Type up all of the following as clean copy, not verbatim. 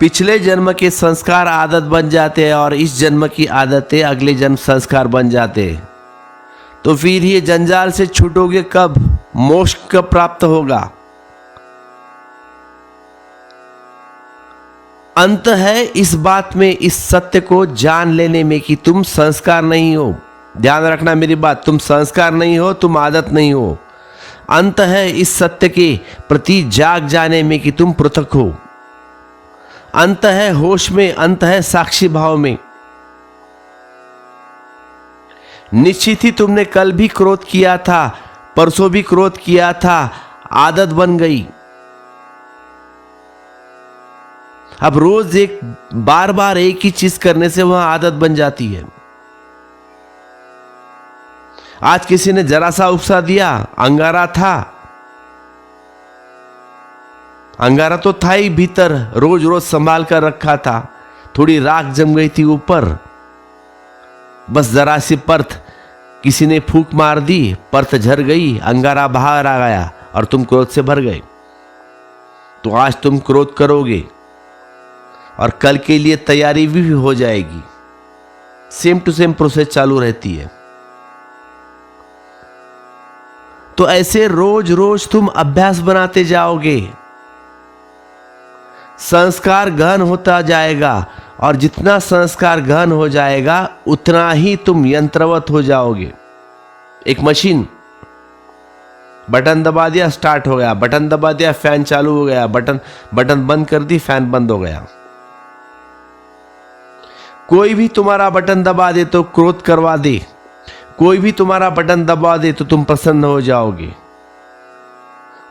पिछले जन्म के संस्कार आदत बन जाते हैं और इस जन्म की आदतें अगले जन्म संस्कार बन जाते हैं। तो फिर ये जंजाल से छूटोगे कब, मोक्ष कब प्राप्त होगा? अंत है इस बात में, इस सत्य को जान लेने में कि तुम संस्कार नहीं हो। ध्यान रखना मेरी बात, तुम संस्कार नहीं हो, तुम आदत नहीं हो। अंत है इस सत्य के प्रति जाग जाने में कि तुम पृथक हो। अंत है होश में, अंत है साक्षी भाव में। निश्चित ही तुमने कल भी क्रोध किया था, परसों भी क्रोध किया था, आदत बन गई। अब रोज एक बार बार एक ही चीज करने से वह आदत बन जाती है। आज किसी ने जरा सा उपसा दिया, अंगारा था, अंगारा तो था ही भीतर, रोज रोज संभाल कर रखा था। थोड़ी राख जम गई थी ऊपर, बस जरा सी परत किसी ने फूंक मार दी, परत झर गई, अंगारा बाहर आ गया और तुम क्रोध से भर गए। तो आज तुम क्रोध करोगे और कल के लिए तैयारी भी हो जाएगी। सेम टू सेम प्रोसेस चालू रहती है। तो ऐसे रोज रोज तुम अभ्यास बनाते जाओगे, संस्कार गहन होता जाएगा और जितना संस्कार गहन हो जाएगा उतना ही तुम यंत्रवत हो जाओगे। एक मशीन, बटन दबा दिया स्टार्ट हो गया, बटन दबा दिया फैन चालू हो गया, बटन बंद कर दी फैन बंद हो गया। कोई भी तुम्हारा बटन दबा दे तो क्रोध करवा दे, कोई भी तुम्हारा बटन दबा दे तो तुम प्रसन्न हो जाओगे।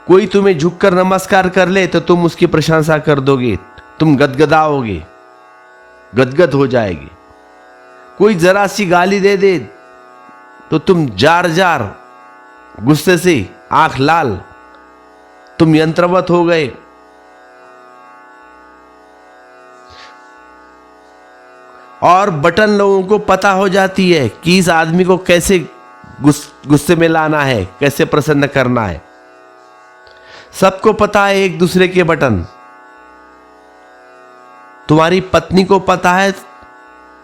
कोई तुम्हें झुककर नमस्कार कर ले तो तुम उसकी प्रशंसा कर दोगे, तुम गदगदाओगे, गदगद हो जाएगी। कोई जरा सी गाली दे दे तो तुम जार जार गुस्से से आंख लाल, तुम यंत्रवत हो गए। और बटन लोगों को पता हो जाती है कि इस आदमी को कैसे गुस्से में लाना है, कैसे प्रसन्न करना है। सबको पता है एक दूसरे के बटन। तुम्हारी पत्नी को पता है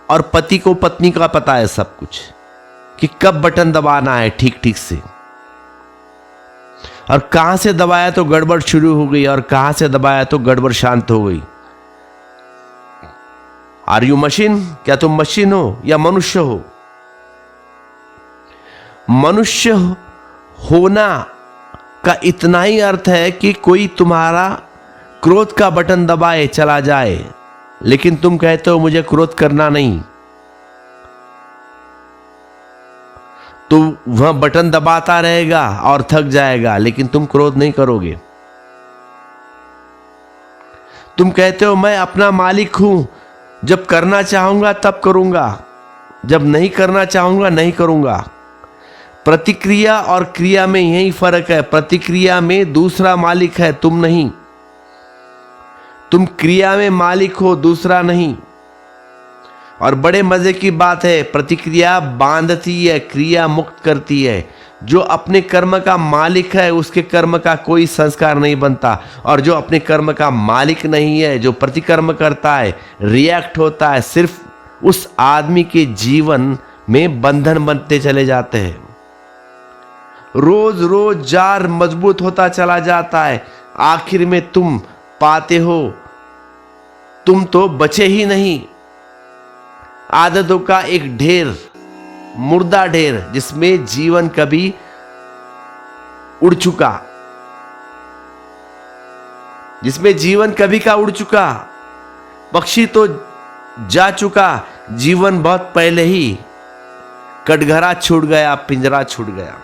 और पति को पत्नी का पता है सब कुछ, कि कब बटन दबाना है ठीक ठीक से, और कहां से दबाया तो गड़बड़ शुरू हो गई और कहां से दबाया तो गड़बड़ शांत हो गई। Are you machine? क्या तुम मशीन हो या मनुष्य हो? मनुष्य होना का इतना ही अर्थ है कि कोई तुम्हारा क्रोध का बटन दबाए चला जाए, लेकिन तुम कहते हो मुझे क्रोध करना नहीं, तो वह बटन दबाता रहेगा और थक जाएगा, लेकिन तुम क्रोध नहीं करोगे। तुम कहते हो मैं अपना मालिक हूं, जब करना चाहूंगा तब करूंगा, जब नहीं करना चाहूंगा नहीं करूंगा। प्रतिक्रिया और क्रिया में यही फर्क है। प्रतिक्रिया में दूसरा मालिक है, तुम नहीं। तुम क्रिया में मालिक हो, दूसरा नहीं। और बड़े मजे की बात है, प्रतिक्रिया बांधती है, क्रिया मुक्त करती है। जो अपने कर्म का मालिक है उसके कर्म का कोई संस्कार नहीं बनता, और जो अपने कर्म का मालिक नहीं है, जो प्रतिकर्म करता है, रिएक्ट होता है, सिर्फ उस आदमी के जीवन में बंधन बनते चले जाते हैं। रोज रोज जार मजबूत होता चला जाता है। आखिर में तुम पाते हो तुम तो बचे ही नहीं। आदतों का एक ढेर, मुर्दा ढेर, जिसमें जीवन कभी उड़ चुका, जिसमें जीवन कभी का उड़ चुका। पक्षी तो जा चुका, जीवन बहुत पहले ही कटघरा छूट गया, पिंजरा छूट गया।